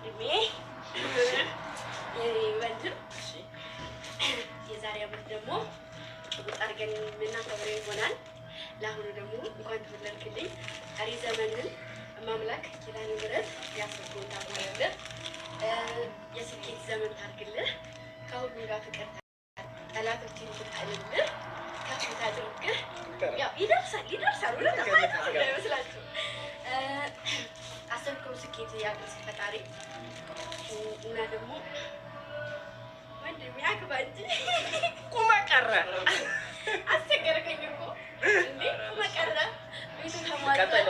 ወንድሜ ወንድም የዛሬ ዓመት ደግሞ ቁጣ አድርገን የምናከብረው ይሆናል። ለአሁኑ ደግሞ እንኳን ተወለድክልኝ ቀሪ ዘመንን ማምላክ ኪዳነ ምሕረት ያሰብኩት ታሟላልህ የስኬት ዘመን ታርግልህ ከሁሉም ጋር ፍቅር ጠላቶችን ትጣልልህ ከፍ ታድርግህ። ያው ይደርሳል ወለታ አይመስላችሁ? አሰብከው ስኬት ያድርስ ፈጣሪ እና ደግሞ ወንድሜ አግባ እንጂ ቁመ ቀረ አስቸገርከኝ እኮ እንዴ ቁመ ቀረ ቤቱ ተሟልቷል።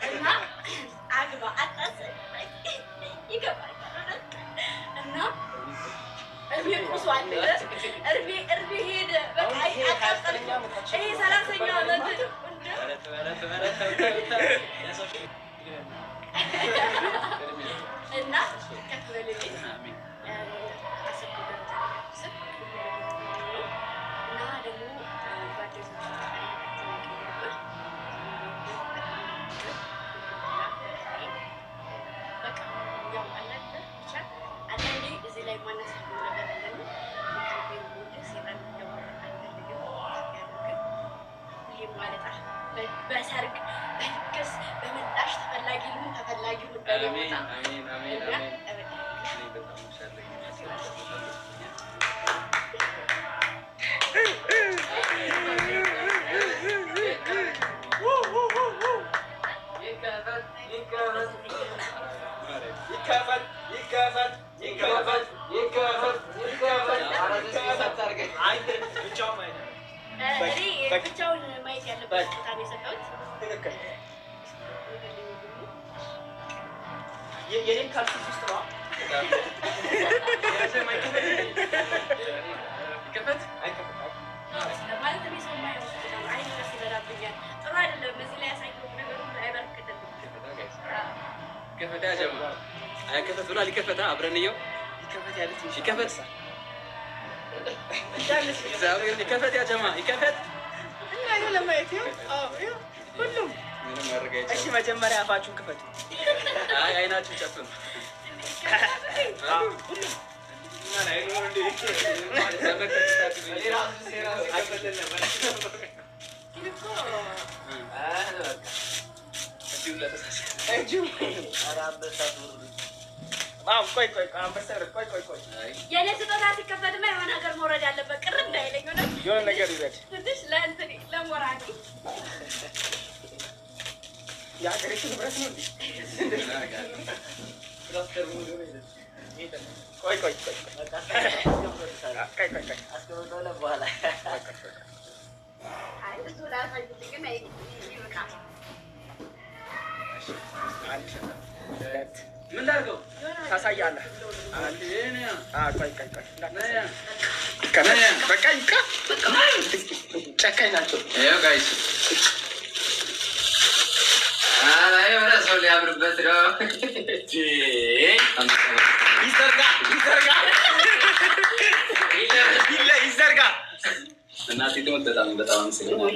እና አግባ አጣስ ይገባል እና እርቤ ቁሷል እርቤ ሄደ በቃ አቃጠል ይሄ 30ኛ ዓመት እና ከፍበልልኝ እና ደግሞ በሰርግ በድግስ በመጣሽ ተፈላጊ ሁን ተፈላጊ ሁን በሚመጣ አሜን አሜን አሜን ብቻውን ማየት ያለበት ቦታ ነው የሰጠሁት። የኔን ካልሲ ውስጥ ነው ይከፈት ማለት ነው። ሰው ማየው አይን ሲበላብኛል ጥሩ አይደለም። እዚህ ላይ ያሳየው ነገር ሁሉ አይበረከተም። ይከፈት ያጀማ አይከፈት ብሏል። ይከፈት አብረን ነው ይከፈት ያለች ይከፈት እግዚአብሔር ይከፈት ያጀማ ይከፈት እና ይሄ ለማየት ነው። ሁሉም ምንም አድርጋችሁ እሺ፣ መጀመሪያ አፋችሁን ክፈቱ። አይ አይናችሁን ጨፍኑ። ሁሉም እና ላይ ነው እንዴ ማለት ተመከታችሁ ለራሱ ሴራስ አይከፈተለ ማለት ይልኮ በቃ እጁ ለተሳሰ እጁ አራበሳቱ ቆይ የኔ ስጦታ ሲከፈትማ የሆነ ነገር መውረድ ያለበት ቅር እንዳይለኝ የሆነ ነገር ይዘድ ትንሽ ለእንትን ለሞራኒ የሀገሪቱ ንብረት ነው እንዴ? ቆይ አስቀምጠው በኋላ አይ እሱ ላሳይት ግን ይበቃል። አንድ ሁለት ምን ላድርገው ታሳያለህ? ጨካኝ ናቸው። ጋይስ ሰው ሊያምርበት ነው። ይዘርጋ እናቴ ትሞት። በጣም አመሰግናለሁ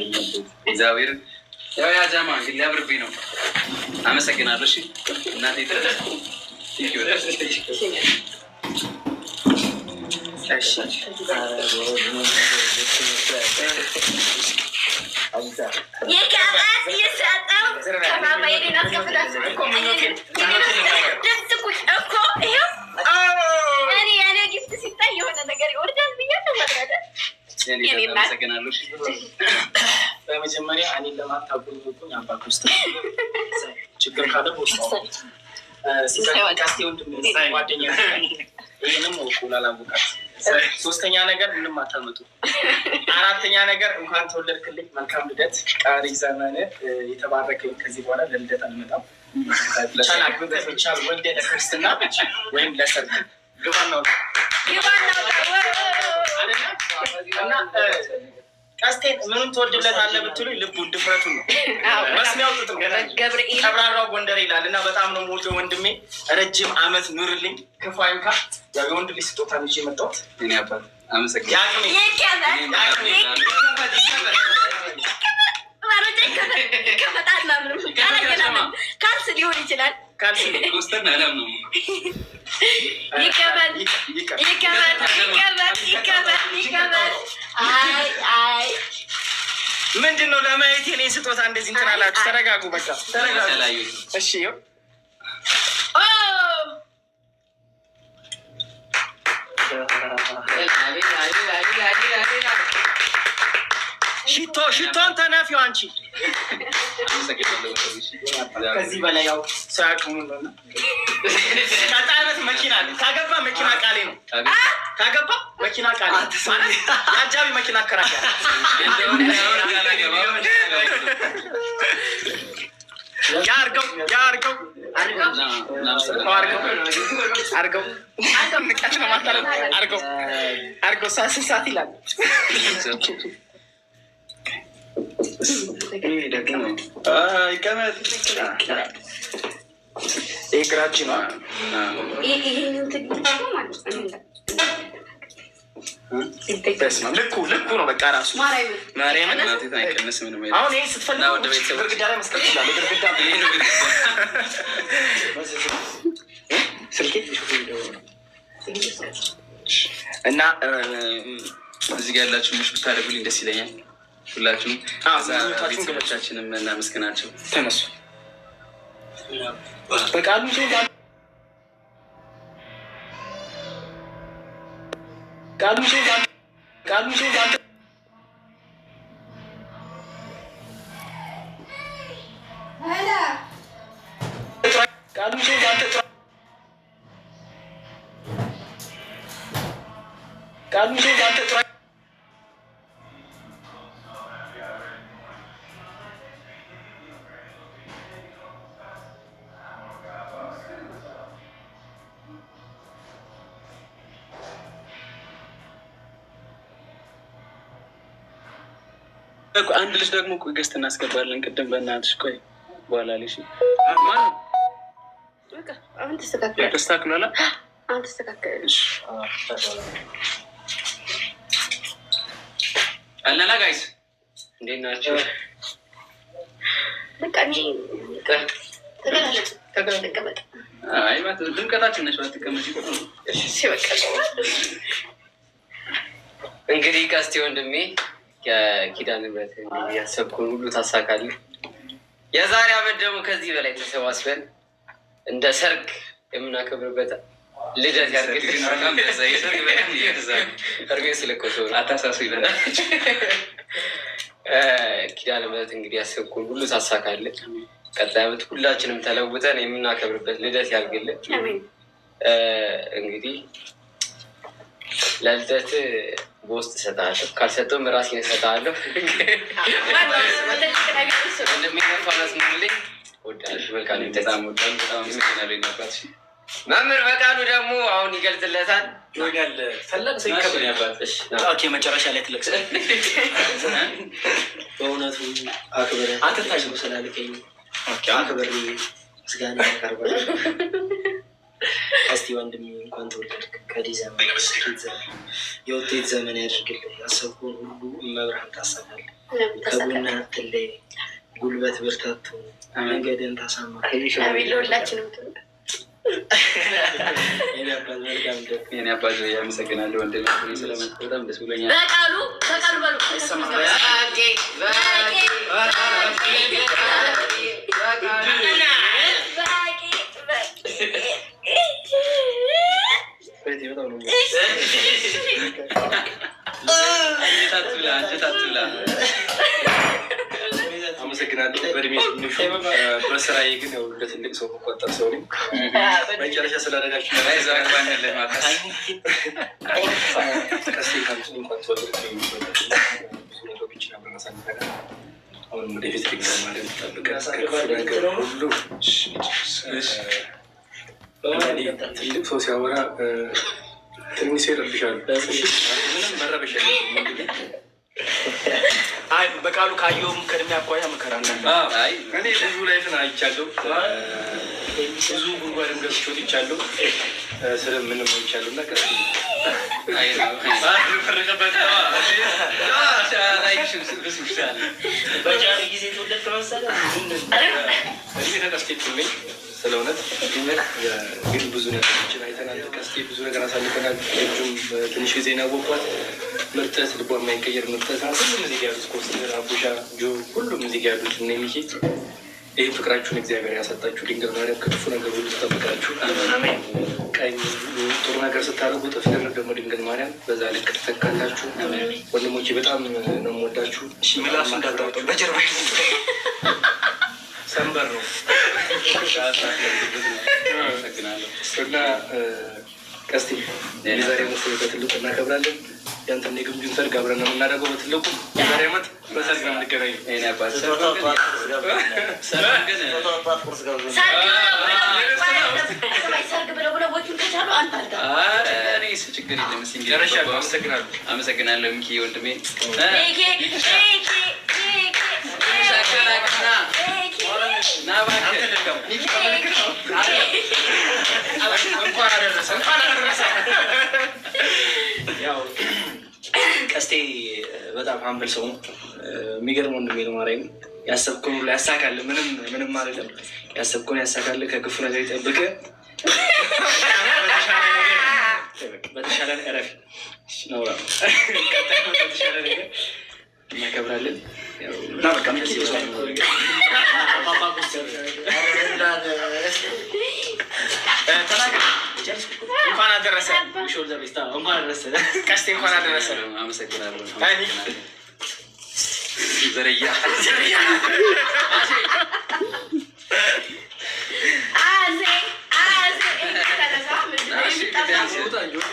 እግዚአብሔር። ያው ያጃማ እንግዲህ ሊያምርብኝ ነው። አመሰግናለሁ። እሺ እናቴ በመጀመሪያ እኔን ለማታውቁኝ አባት ውስጥ ችግር ካለ ሲቀጥል ወንድም ጓደኛ ይህንም ላላወቃት። ሶስተኛ ነገር ምንም አታመጡ። አራተኛ ነገር እንኳን ተወለድክልኝ፣ መልካም ልደት፣ ቀሪ ዘመን የተባረከ። ከዚህ በኋላ ለልደት አልመጣም። ቻል አግብተህ ብቻ ወልደ ለክርስትና ወይም ለሰርግ ግባናው እና ቀስቴን ምንም ትወድለታለህ ብትሉኝ ልቡን ድፍረቱን ነው። መስሚያው ጥጥ ነው። ገብርኤል ቀብራራው ጎንደር ይላል እና በጣም ነው የምወደው ወንድሜ። ረጅም ዓመት ኑርልኝ፣ ክፉ አይንካ። ያው የወንድ ልጅ ስጦታ ነው ይዤ የመጣሁት። እኔ አባት አመሰግናለሁ። ይችላል። ካልሲ ኮስተር ናለም ነው ይቀበል አይ ምንድን ነው ለማየት የኔ ስጦታ እንደዚህ እንትን አላችሁ? ተረጋጉ፣ በቃ ተረጋጉ። እሺ ሽቶን ተነፊው አንቺ። ከዚህ በላይ ያው ሳያቅሙ ነው። ቀጣይነት መኪና ካገባ መኪና ቃሌ ነው። ካገባ መኪና ቃሌ ማለት የአጃቢ መኪና አከራያ አርገው ሳት ይላል። እግራችን ልኩ ነው። በቃ ራሱ ማርያምን አሁን ይህ ስትፈልግ ግድግዳ ላይ መስቀል ይችላል። እና እዚህ ጋር ያላችሁ ሙሽ ብታደርጉልኝ ደስ ይለኛል። ሁላችሁም ቤተሰቦቻችንም እናመስግናቸው። ተነሱ በቃሉ አንድ ልጅ ደግሞ ቆይ ገዝት እናስገባለን። ቅድም በእናትሽ ቆይ በኋላ ልሽ አሁን ተስተካክሏል። አሁን ተስተካክሏል። አላላ ጋይስ እንዴት ናቸው? በቃ ተቀመጥ። አይ ማለት ድምቀታችን ነሽ። አትቀመጪ። እሺ በቃ እንግዲህ ቀስቴ ወንድሜ ከኪዳነ ምሕረት ያሰብኩን ሁሉ ታሳካለህ። የዛሬ ዓመት ደግሞ ከዚህ በላይ ተሰባስበን እንደ ሰርግ የምናከብርበት ልደት ያድርግልን። እርሜ ስለቆሶ አታሳሱ ይበላል። ኪዳነ ምሕረት እንግዲህ ያሰብኩን ሁሉ ታሳካለህ። ቀጣይ ዓመት ሁላችንም ተለውጠን የምናከብርበት ልደት ያድርግልን። እንግዲህ ለልደት በውስጥ እሰጥሃለሁ፣ ካልሰጠሁም ራሴን እሰጥሃለሁ። እንደሚነፋነት ሙልኝ ወዳጅ መልካም በጣም መምህር በቃሉ ደግሞ አሁን ይገልጽለታል። ፈለግ ሰው ይከብር ያባትሽ መጨረሻ ላይ ትለቅስ። በእውነቱ አክብረ አንተታሽ ስላልከኝ አክብሬ ምስጋና ያቀርባል። እስቲ ወንድሜ እንኳን ተወለድክ። ከዲዘመን የውጤት ዘመን ያድርግልህ። ያሰብኩን ሁሉ መብርሃን ታሳካለህ። ከቡና አትለይ፣ ጉልበት ብርታቱ መንገድን ታሳምር። ለሁላችንም የኔ አባት ያመሰግናለሁ። ወንድሜ ስለመጣ በጣም ደስ ብሎኛል። በቃሉ በሉ አመሰግናለሁ። በእድሜ ትንሹ በስራዬ ግን ያው ለትልቅ ሰው መቆጠር ሰው ነኝ። መጨረሻ ስላደጋችሁ አሁን ወደፊት ማለት ጠብቀ ሁሉ ትልቅ ሰው ሲያወራ ትንሽ ይረብሻሉ። ምንም መረበሻ አይ በቃሉ ካየውም ከእድሜ አኳያ መከራ እኔ ብዙ ላይፍን አይቻለሁ። ብዙ ጉድጓድም ገብቼ ይቻለሁ። ስለምንም አይቻለሁ እና በጃሪ ጊዜ ተወለድክ መሰለህ። እኔ ተቀስቴ ነኝ ስለ እውነት ግን ብዙ ነገሮችን አይተናል። ቀስቴ ብዙ ነገር አሳልፈናል። ልጁም ትንሽ ጊዜ ናወቋት ምርጠት ልቧ የማይቀየር ምርጠት ነው። ሁሉም እዚህ ያሉት ኮስተር፣ አቡሻ፣ ጆ ሁሉም እዚህ ያሉት እና የሚሄድ ይህ ፍቅራችሁን እግዚአብሔር ያሳጣችሁ። ድንግል ማርያም ከክፉ ነገር ሁሉ ትጠብቃችሁ። ቀኝ ጥሩ ነገር ስታደርጉ ጥፍ ድርብ ደግሞ ድንግል ማርያም በዛ ልክ ትተካላችሁ። ወንድሞቼ በጣም ነው የምወዳችሁ። ምላሱ እንዳታወጣው በጀርባ ሰንበር ነው እና ቀስቴ የዛሬ ዓመት በትልቁ እናከብራለን። ያንተን የግንቡን ሰርግ አብረን ነው የምናደርገው በትልቁ። የዛሬ ዓመት በሰርግ ነው የምንገናኘው። ችግር የለም። አመሰግናለሁ ሚኪ ወንድሜ። ያው ቀስቴ በጣም ሀምብል ሰው ነው። የሚገርም ወንድሜ ነው። ማርያም ያሰብከውን ሁሉ ያሳካልህ። ምንም አይደለም። ያሰብከውን ያሳካልህ። ከክፉ ነገር ይጠብቅህ። በተሻለ እረፍ ነውራ በተሻለ ነገር እናከብራለን። እንኳን አደረሰ ቀስቴ፣ እንኳን አደረሰ። አመሰግናለሁ። ዘርያ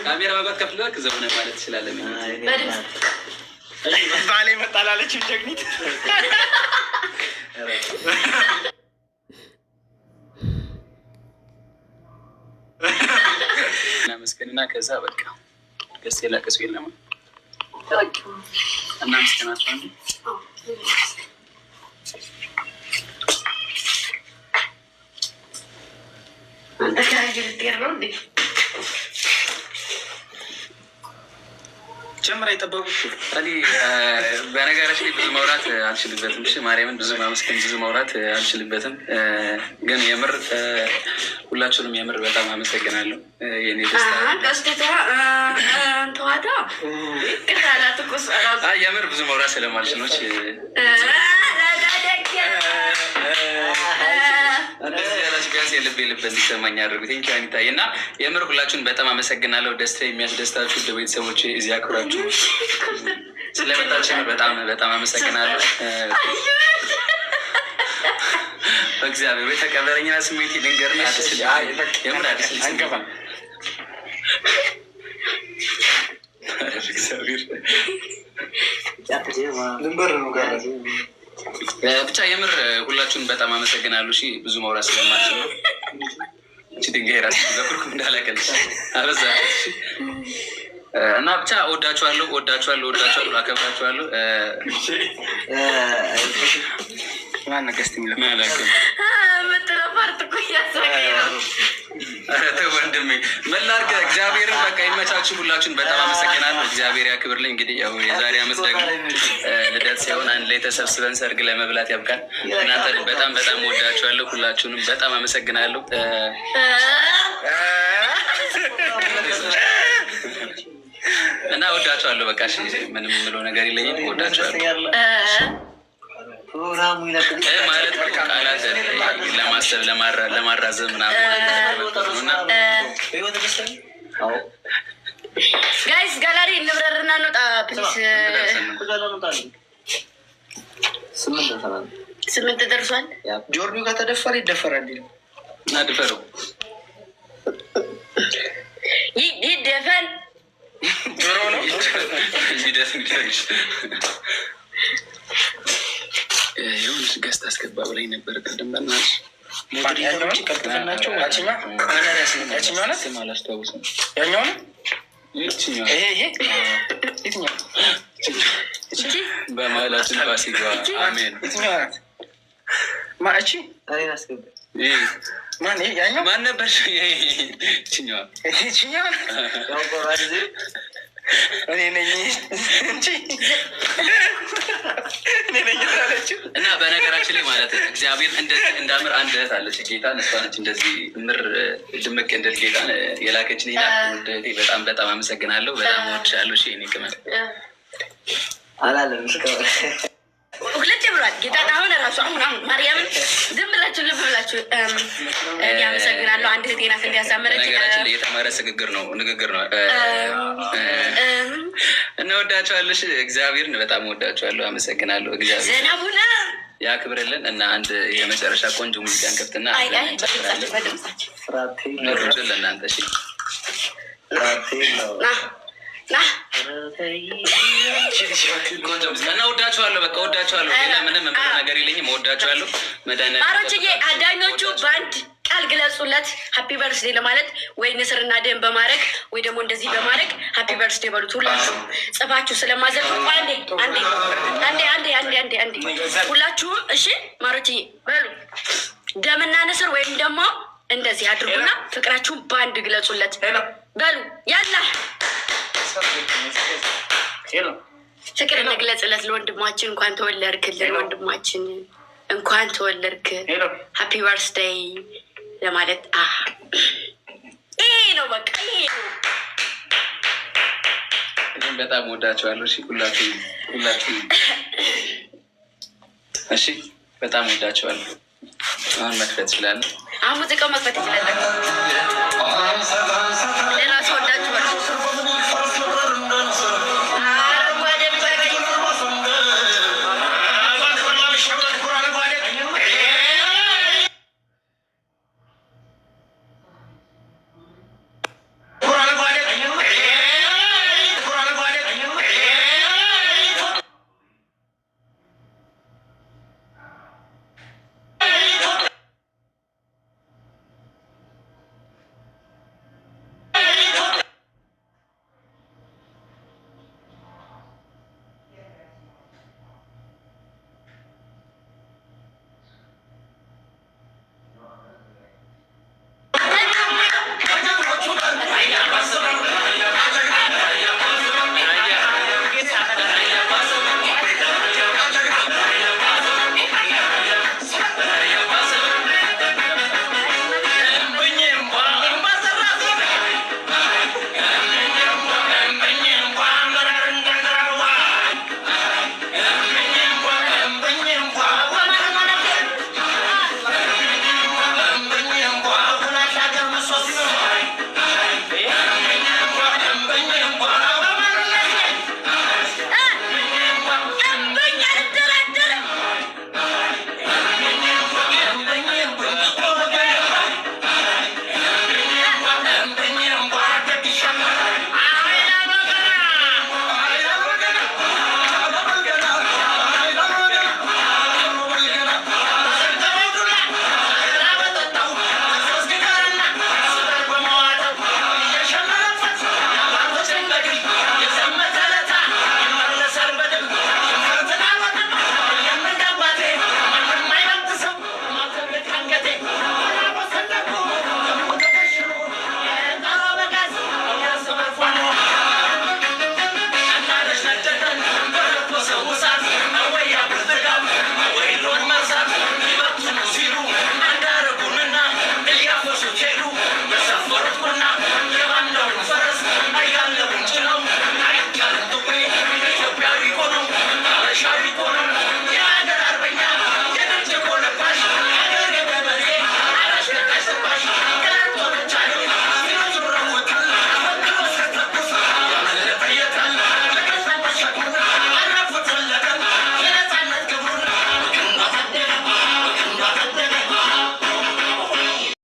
ካሜራ መግባት ከፍለህ ዘመነ ማለት ትችላለህ። ባሌ መጣላለችም ጀግኒት እናመስገንና ከዛ በቃ ገስ የላቀሱ የለም እናመስገናቸው። ጀምራ የጠበቁ በነገራችን ላይ ብዙ ማውራት አልችልበትም። እሺ ማርያምን ብዙ ማመስገን ብዙ ማውራት አልችልበትም። ግን የምር ሁላችሁንም የምር በጣም አመሰግናለሁ። የኔ ደስታ የምር ብዙ ማውራት ስለማልችል ነው። ቢያንስ የልብ እንዲሰማኝ አድርጉት። ቴንኪው እና የምር ሁላችሁን በጣም አመሰግናለሁ። ደስታ የሚያስደስታችሁ እንደ ቤተሰቦቼ እዚህ አክብራችሁ ስለመጣችሁ በጣም በጣም አመሰግናለሁ። በእግዚአብሔር የተቀበለኝና ስሜት ልንገርና የምር አዲስ አንገባም ድንበር ነው ጋር ብቻ የምር ሁላችሁን በጣም አመሰግናለሁ። እሺ ብዙ ማውራት ስለማልችል ነው። እቺ ድንጋይ ራስ ዘብርኩ እንዳላቀልሽ አበዛ እና ብቻ ወዳችኋለሁ፣ አከብራችኋለሁ። ማን ነገስት የሚለው ወንድሜ መላርገ እግዚአብሔርን በቃ ይመቻችሁ። ሁላችሁን በጣም አመሰግናለሁ። እግዚአብሔር ያክብርልኝ። እንግዲህ ያው የዛሬ ዓመት ደግሞ ልደት ሲሆን አንድ ላይ ተሰብስበን ሰርግ ለመብላት ያብቃል። እናንተ በጣም በጣም ወዳችኋለሁ። ሁላችሁንም በጣም አመሰግናለሁ እና ወዳችኋለሁ። በቃ ምንም የምለው ነገር የለኝም። ወዳችኋለሁ ማለት ቃላት ለማሰብ ለማራዘም ምናምን ጋይስ ጋላሪ እንብረርና እንውጣ ፕሊስ። 8 ደርሷል። ጆርኒው ከተደፈረ ይደፈራል። ድፈረው ይደፈን ጆሮ ነው የሆነች ገዝታ አስገባ ብላኝ ነበር። ቅድም በእናትሽ ናቸው ያችኛው ናት። አላስታውስም። ያኛው ነው ይሄ የትኛው በመሀላችን ፋሲካ አሜን። የትኛው ናት? ማእቺ ማን ያኛው ማን ነበር? ይችኛዋ እኔ ነኝ እንጂ እኔ ነኝ ታለች። እና በነገራችን ላይ ማለት እግዚአብሔር እንደዚህ እንዳምር አንድ እህት አለች ጌታ እሷ ነች እንደዚህ ምር ድምቅ እንድል ጌታ የላከችን ና እህቴ በጣም አመሰግናለሁ። በጣም ወድሻለሁ። እሺ እኔ ቅመም አላለም እስካሁን ሁለቴ ብሏል ጌታ። አሁን ራሱ አሁን ማርያምን ዝም ብላችሁ ልብ ብላችሁ እኔ አመሰግናለሁ። አንድ እህቴ ናት እንዲያሳመረች። ነገራችን ላይ የተማረ ንግግር ነው። እንወዳቸዋለሽ። እግዚአብሔርን በጣም ወዳቸዋለሁ። አመሰግናለሁ። እግዚአብሔር ዘናቡና ያክብርልን እና አንድ የመጨረሻ ቆንጆ ሙዚቃን ከፍትና ለእናንተ እሺ እና ወዳቸዋለሁ። በቃ ወዳቸዋለሁ። ሌላ ምንም የምለው ነገር የለኝም። ወዳቸዋለሁ። ማሮችዬ አዳኞቹ በአንድ ቃል ግለጹለት ሀፒ በርስዴ ለማለት ወይ ንስርና ደም በማድረግ ወይ ደግሞ እንደዚህ በማድረግ ሀፒ በርስዴ በሉት። ሁላችሁም ጽፋችሁ ስለማዘርፉ አንዴ ሁላችሁም እሺ ማሮችዬ በሉ ደምና ንስር ወይም ደግሞ እንደዚህ አድርጉና ፍቅራችሁን በአንድ ግለጹለት በሉ። ያላ ፍቅር እንግለጽለት ለወንድማችን። እንኳን ተወለድክልን ወንድማችን፣ እንኳን ተወለድክ ሀፒ በርስዴይ ለማለት ይሄ ነው በቃ ይሄ ነው። እኔም በጣም ወዳቸዋለሁ። እሺ ሁላችሁም እሺ በጣም ወዳቸዋለሁ። አሁን መክፈት ይችላል። አሁን ሙዚቃው መክፈት ይችላል።